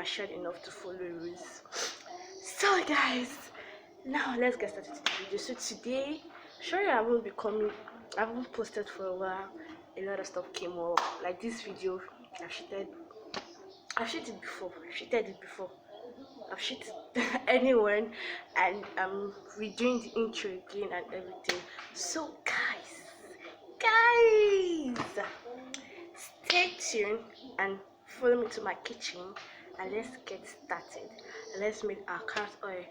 matured enough to follow rules. So guys, now let's get started with the video. So today, sorry I haven't posted for a while. A lot of stuff came up, like this video. I've shot it before. I've shot anyone, and I'm redoing the intro again and everything. So guys, stay tuned and follow me to my kitchen, and let's get started. Let's make our carrot oil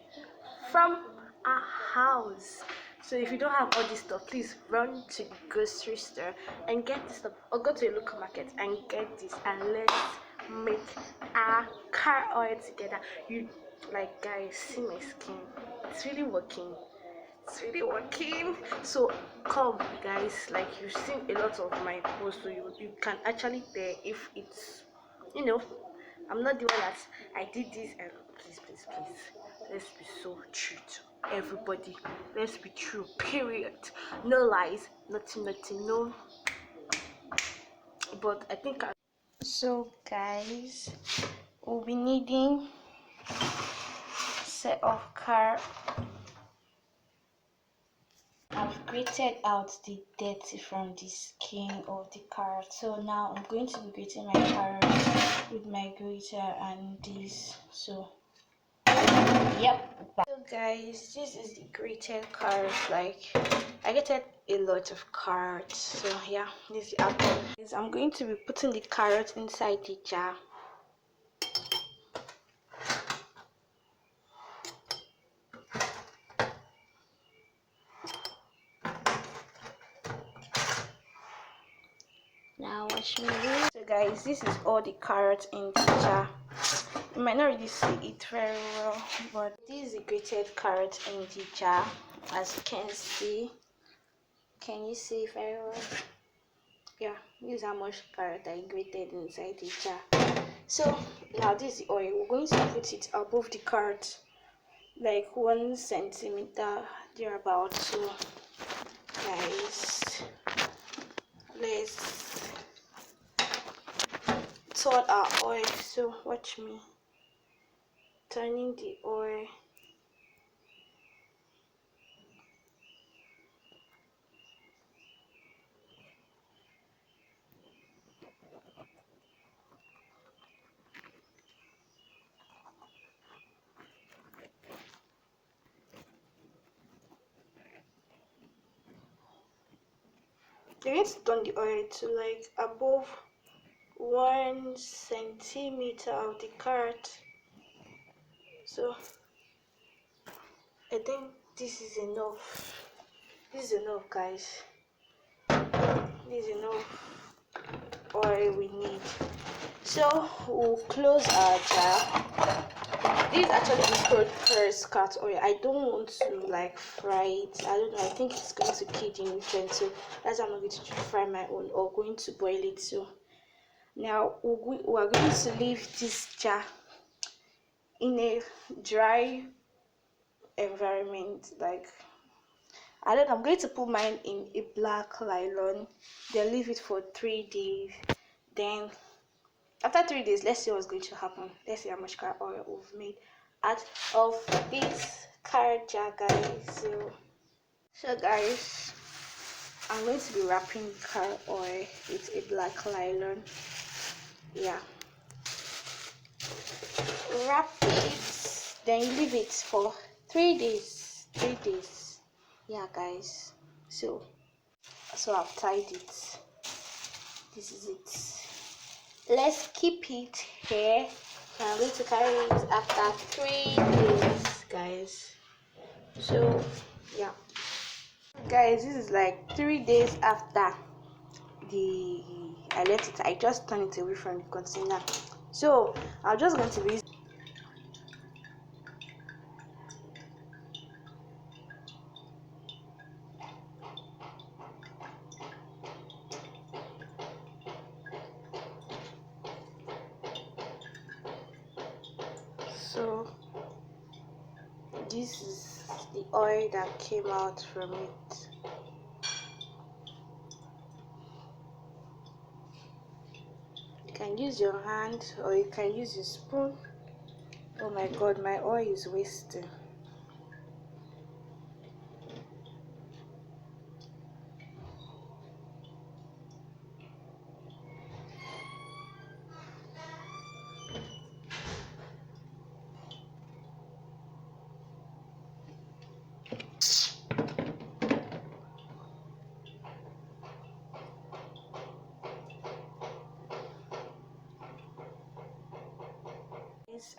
from our house. So if you don't have all this stuff, please run to the grocery store and get this stuff, or go to a local market and get this, and let's make our carrot oil together. You like, guys, see my skin, it's really working. So come guys, like, you've seen a lot of my posts, so you can actually tell if it's, I'm not the one that I did this. And please, let's be so true to everybody. Let's be true, period. No lies, nothing, no. But I think so guys, we'll be needing set of carrot. I've grated out the dirty from the skin of the carrot, so now I'm going to be grating my carrot with my grater and this. So yep. So guys, this is the grated carrot. Like, I grated a lot of carrots, so yeah, this is the apple. I'm going to be putting the carrot inside the jar. Now watch me do. So guys, this is all the carrots in the jar. You might not really see it very well, but this is the grated carrot in the jar. As you can see, can you see very well? Yeah, this is how much carrot I grated inside the jar. So now this is the oil. We're going to put it above the carrot, like 1 centimeter thereabout. So guys, let's turn our oil. So watch me turning the oil. You need to turn the oil to like above 1 centimeter of the carrot. So I think this is enough. This is enough, guys. This is enough oil we need. So we'll close our jar. This is actually the first carrot oil. I don't want to like fry it. I don't know. I think it's going to kill the nutrients. So that's why I'm not going to fry my own or going to boil it. So now we're going to leave this jar in a dry environment. Like, I don't know, I'm going to put mine in a black nylon, then leave it for 3 days. Then after 3 days, let's see what's going to happen. Let's see how much carrot oil we've made out of this carrot jar, guys. So guys, I'm going to be wrapping carrot oil with a black nylon. Yeah, wrap it, then you leave it for 3 days. Yeah guys, so I've tied it. This is it. Let's keep it here. I'm going to carry it after 3 days, guys. So yeah guys, this is like 3 days after I left it. I just turned it away from the container. So I'm just going to be so this is the oil that came out from it. You can use your hand or you can use a spoon Oh my god, my oil is wasting.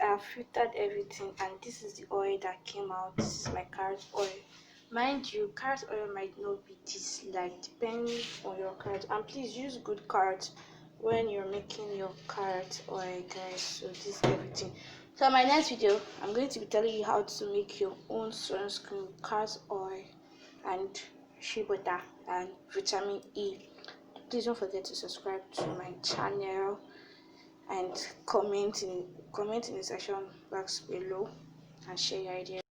I've filtered everything, and this is the oil that came out. This is my carrot oil. Mind you, carrot oil might not be this light, depending on your carrot. And please use good carrot when you're making your carrot oil, guys. So this is everything. So my next video, I'm going to be telling you how to make your own sunscreen with carrot oil and shea butter and vitamin E. Please don't forget to subscribe to my channel and comment in the section box below and share your ideas.